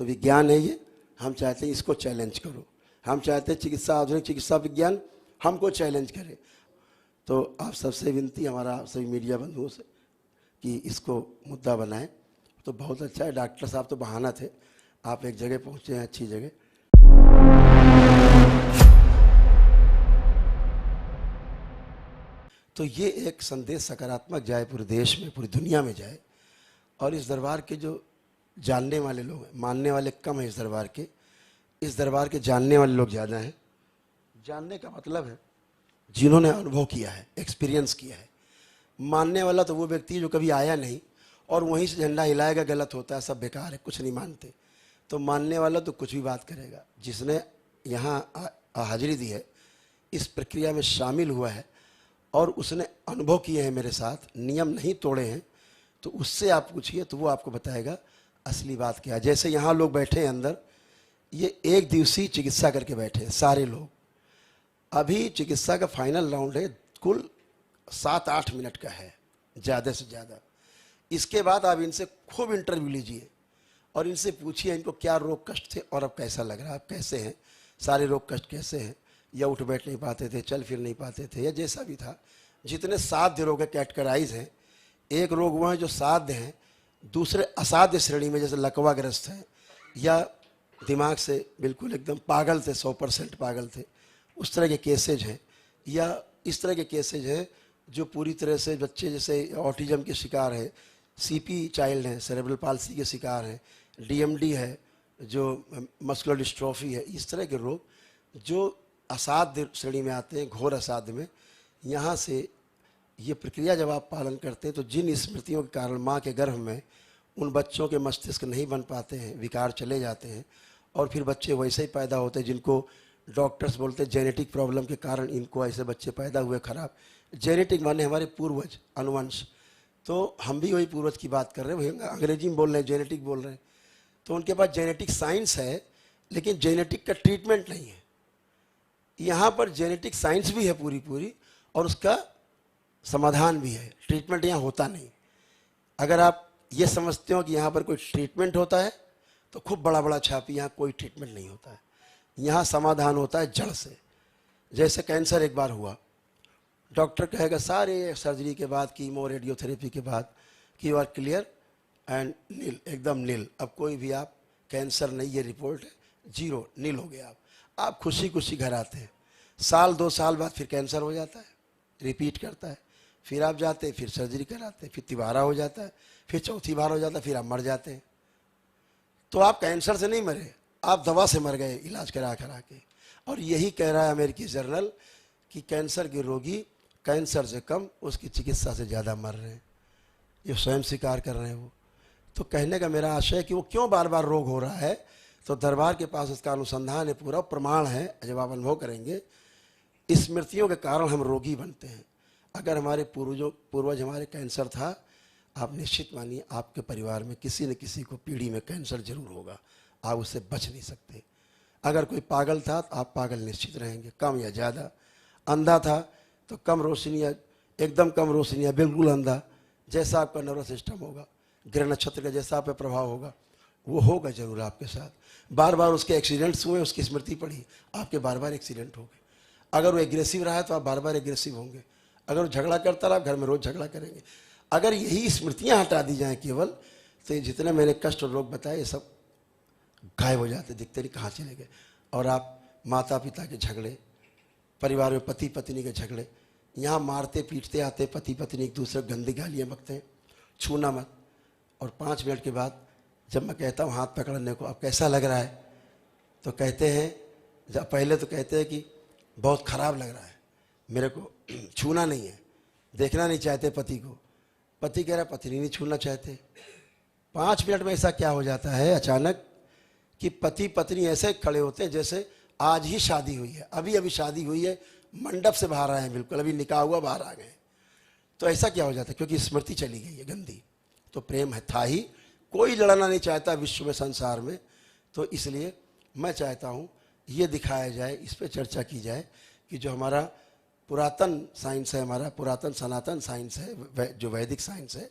तो विज्ञान है ये, हम चाहते हैं इसको चैलेंज करो। हम चाहते हैं चिकित्सा, आधुनिक चिकित्सा विज्ञान हमको चैलेंज करे। तो आप सबसे विनती, हमारा सभी मीडिया बंधुओं से, कि इसको मुद्दा बनाएं। तो बहुत अच्छा है, डॉक्टर साहब तो बहाना थे, आप एक जगह पहुँचे हैं, अच्छी जगह। तो ये एक संदेश सकारात्मक जाए पूरे देश में, पूरी दुनिया में जाए। और इस दरबार के जो जानने वाले लोग हैं, मानने वाले कम हैं इस दरबार के जानने वाले लोग ज़्यादा हैं। जानने का मतलब है जिन्होंने अनुभव किया है, एक्सपीरियंस किया है। मानने वाला तो वो व्यक्ति जो कभी आया नहीं और वहीं से झंडा हिलाएगा, गलत होता है, सब बेकार है, कुछ नहीं मानते। तो मानने वाला तो कुछ भी बात करेगा। जिसने यहाँ हाजिरी दी है, इस प्रक्रिया में शामिल हुआ है और उसने अनुभव किए हैं मेरे साथ, नियम नहीं तोड़े हैं, तो उससे आप पूछिए तो वो आपको बताएगा असली बात क्या है। जैसे यहाँ लोग बैठे हैं अंदर, ये एक दिवसीय चिकित्सा करके बैठे हैं सारे लोग। अभी चिकित्सा का फाइनल राउंड है, कुल 7-8 मिनट का है ज़्यादा से ज़्यादा। इसके बाद आप इनसे खूब इंटरव्यू लीजिए और इनसे पूछिए इनको क्या रोग कष्ट थे और अब कैसा लग रहा है, आप कैसे हैं, सारे रोग कष्ट कैसे हैं, या उठ बैठ नहीं पाते थे, चल फिर नहीं पाते थे, या जैसा भी था। जितने साध्य रोग कैटेगराइज हैं, एक रोग वो हैं जो साध्य हैं, दूसरे असाध्य श्रेणी में, जैसे लकवाग्रस्त हैं या दिमाग से बिल्कुल एकदम पागल थे, 100% पागल थे, उस तरह के केसेज हैं। या इस तरह के केसेज हैं जो पूरी तरह से बच्चे जैसे ऑटिज्म के शिकार हैं, सीपी चाइल्ड हैं, सेरेब्रल पाल्सी के शिकार हैं, डीएमडी है, जो मस्कुलर डिस्ट्रॉफी है, इस तरह के रोग जो असाध्य श्रेणी में आते हैं, घोर असाध्य में। यहाँ से ये प्रक्रिया जब आप पालन करते हैं तो जिन स्मृतियों के कारण माँ के गर्भ में उन बच्चों के मस्तिष्क नहीं बन पाते हैं, विकार चले जाते हैं और फिर बच्चे वैसे ही पैदा होते हैं जिनको डॉक्टर्स बोलते हैं जेनेटिक प्रॉब्लम के कारण इनको ऐसे बच्चे पैदा हुए खराब। जेनेटिक माने हमारे पूर्वज, अनुवंश। तो हम भी वही पूर्वज की बात कर रहे हैं, वही अंग्रेजी में बोल रहे हैं, जेनेटिक बोल रहे हैं। तो उनके पास जेनेटिक साइंस है, लेकिन जेनेटिक का ट्रीटमेंट नहीं है। यहाँ पर जेनेटिक साइंस भी है पूरी और उसका समाधान भी है, ट्रीटमेंट यहाँ होता नहीं। अगर आप ये समझते हो कि यहाँ पर कोई ट्रीटमेंट होता है तो खूब बड़ा छापी, यहाँ कोई ट्रीटमेंट नहीं होता है, यहाँ समाधान होता है जड़ से। जैसे कैंसर एक बार हुआ, डॉक्टर कहेगा सारे सर्जरी के बाद, कीमो रेडियोथेरेपी के बाद कि यू आर क्लियर एंड नील, एकदम नील, अब कोई भी आप कैंसर नहीं, ये रिपोर्ट है, 0 नील हो गया। आप खुशी घर आते हैं। 1-2 साल बाद फिर कैंसर हो जाता है, रिपीट करता है, फिर आप जाते हैं, फिर सर्जरी कराते हैं, फिर तिबारा हो जाता है, फिर चौथी बार हो जाता है, फिर आप मर जाते हैं। तो आप कैंसर से नहीं मरे, आप दवा से मर गए, इलाज करा के। और यही कह रहा है अमेरिकी जर्नल कि कैंसर के रोगी कैंसर से कम, उसकी चिकित्सा से ज़्यादा मर रहे हैं। ये स्वयं स्वीकार कर रहे हैं वो। तो कहने का मेरा आशय है कि वो क्यों बार बार रोग हो रहा है, तो दरबार के पास उसका अनुसंधान है, पूरा प्रमाण है। जब आप अनुभव करेंगे, स्मृतियों के कारण हम रोगी बनते हैं। अगर हमारे पूर्वज हमारे कैंसर था, आप निश्चित मानिए आपके परिवार में किसी न किसी को पीढ़ी में कैंसर जरूर होगा, आप उससे बच नहीं सकते। अगर कोई पागल था तो आप पागल निश्चित रहेंगे, कम या ज़्यादा। अंधा था तो कम रोशनी या एकदम कम रोशनी या बिल्कुल अंधा, जैसा आपका नर्वस सिस्टम होगा, ग्रह नक्षत्र का जैसा आप पे प्रभाव होगा, वो होगा जरूर आपके साथ। बार बार उसके एक्सीडेंट्स हुए, उसकी स्मृति पड़ी, आपके बार बार एक्सीडेंट हो गए। अगर वो एग्रेसिव रहा है तो आप बार बार एग्रेसिव होंगे। अगर वो झगड़ा करता रहा, घर में रोज झगड़ा करेंगे। अगर यही स्मृतियां हटा दी जाएं केवल, तो ये जितने मैंने कष्ट और रोग बताए, ये सब गायब हो जाते, दिखते नहीं कहाँ चले गए। और आप माता पिता के झगड़े, परिवार में पति पत्नी के झगड़े, यहाँ मारते पीटते आते पति पत्नी एक दूसरे को गंदी गालियाँ बकते हैं, छूना मत। और 5 मिनट के बाद जब मैं कहता हूँ हाथ पकड़ने को, अब कैसा लग रहा है, तो कहते हैं, जब पहले तो कहते हैं कि बहुत ख़राब लग रहा है, मेरे को छूना नहीं है, देखना नहीं चाहते पति को। पति कह रहा है पत्नी नहीं छूना चाहते। 5 मिनट में ऐसा क्या हो जाता है अचानक कि पति पत्नी ऐसे खड़े होते हैं जैसे आज ही शादी हुई है, अभी अभी शादी हुई है, मंडप से बाहर आए हैं, बिल्कुल अभी निकाह हुआ, बाहर आ गए। तो ऐसा क्या हो जाता है, क्योंकि स्मृति चली गई है गंदी। तो प्रेम है था ही, कोई लड़ना नहीं चाहता विश्व में, संसार में। तो इसलिए मैं चाहता हूँ ये दिखाया जाए, इस पर चर्चा की जाए कि जो हमारा पुरातन साइंस है, हमारा पुरातन सनातन साइंस है, जो वैदिक साइंस है,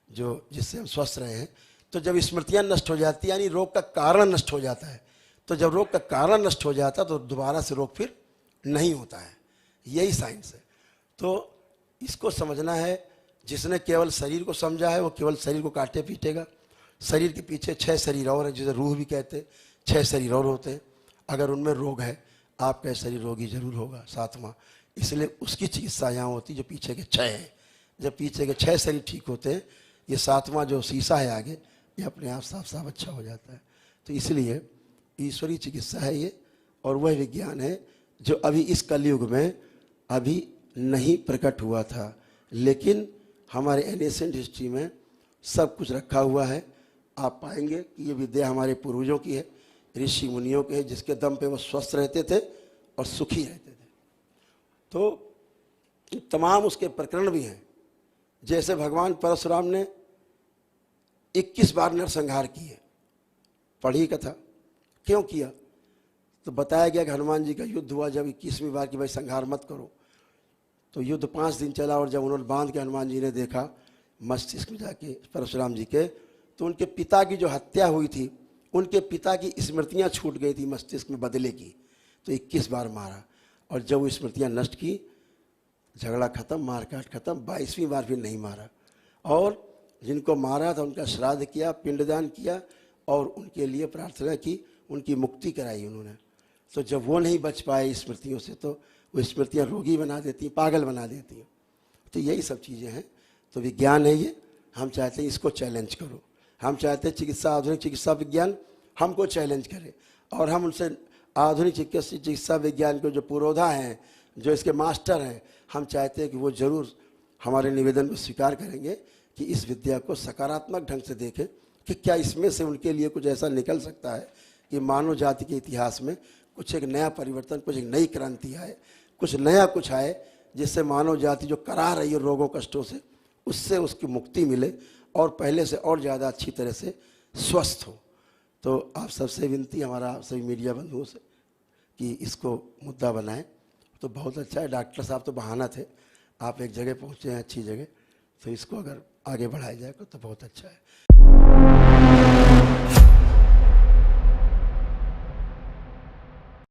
जो जिससे हम स्वस्थ रहे हैं, तो जब स्मृतियां नष्ट हो जाती है यानी रोग का कारण नष्ट हो जाता है। तो जब रोग का कारण नष्ट हो जाता है तो दोबारा से रोग फिर नहीं होता है। यही साइंस है। तो इसको समझना है। जिसने केवल शरीर को समझा है वो केवल शरीर को काटे पीटेगा। शरीर के पीछे 6 शरीर और हैं, जिसे रूह भी कहते हैं। 6 शरीर और होते हैं। अगर उनमें रोग है, आपका शरीर रोगी जरूर होगा 7वां। इसलिए उसकी चिकित्सा यहाँ होती है जो पीछे के 6 हैं। जब पीछे के 6 शरीर ठीक होते हैं, ये 7वां जो शीशा है आगे, ये अपने आप साफ साफ अच्छा हो जाता है। तो इसलिए ईश्वरीय चिकित्सा है ये, और वह विज्ञान है जो अभी इस कलयुग में अभी नहीं प्रकट हुआ था, लेकिन हमारे एनिसेंट हिस्ट्री में सब कुछ रखा हुआ है। आप पाएंगे कि ये विद्या हमारे पूर्वजों की है, ऋषि मुनियों के है, जिसके दम पे वो स्वस्थ रहते थे और सुखी रहते थे। तो तमाम उसके प्रकरण भी हैं। जैसे भगवान परशुराम ने 21 बार नरसंहार किए, पढ़ी कथा। क्यों किया? तो बताया गया कि हनुमान जी का युद्ध हुआ जब 21वीं बार कि भाई संहार मत करो। तो युद्ध 5 दिन चला, और जब उन्होंने बांध के हनुमान जी ने देखा मस्तिष्क में जाके परशुराम जी के, तो उनके पिता की जो हत्या हुई थी, उनके पिता की स्मृतियां छूट गई थी मस्तिष्क में बदले की। तो 21 बार मारा, और जब वो स्मृतियां नष्ट की, झगड़ा खत्म, मारकाट खत्म। 22वीं बार फिर नहीं मारा, और जिनको मारा था उनका श्राद्ध किया, पिंडदान किया, और उनके लिए प्रार्थना की, उनकी मुक्ति कराई उन्होंने। तो जब वो नहीं बच पाए स्मृतियों से, तो वो स्मृतियाँ रोगी बना देती हैं, पागल बना देती हैं। तो यही सब चीज़ें हैं। तो विज्ञान है ये। हम चाहते हैं इसको चैलेंज करो। हम चाहते हैं चिकित्सा, आधुनिक चिकित्सा विज्ञान हमको चैलेंज करे, और हम उनसे आधुनिक चिकित्सा विज्ञान के जो पुरोधा हैं, जो इसके मास्टर हैं, हम चाहते हैं कि वो ज़रूर हमारे निवेदन को स्वीकार करेंगे कि इस विद्या को सकारात्मक ढंग से देखें कि क्या इसमें से उनके लिए कुछ ऐसा निकल सकता है कि मानव जाति के इतिहास में कुछ एक नया परिवर्तन, कुछ एक नई क्रांति आए, कुछ नया कुछ आए, जिससे मानव जाति जो करा रही है रोगों कष्टों से, उससे उसकी मुक्ति मिले और पहले से और ज़्यादा अच्छी तरह से स्वस्थ हो। तो आप सबसे विनती, हमारा सभी मीडिया बंधुओं से, कि इसको मुद्दा बनाएं। तो बहुत अच्छा है। डॉक्टर साहब तो बहाना थे, आप एक जगह पहुँचे हैं अच्छी जगह, तो इसको अगर आगे बढ़ाया जाए तो बहुत अच्छा है।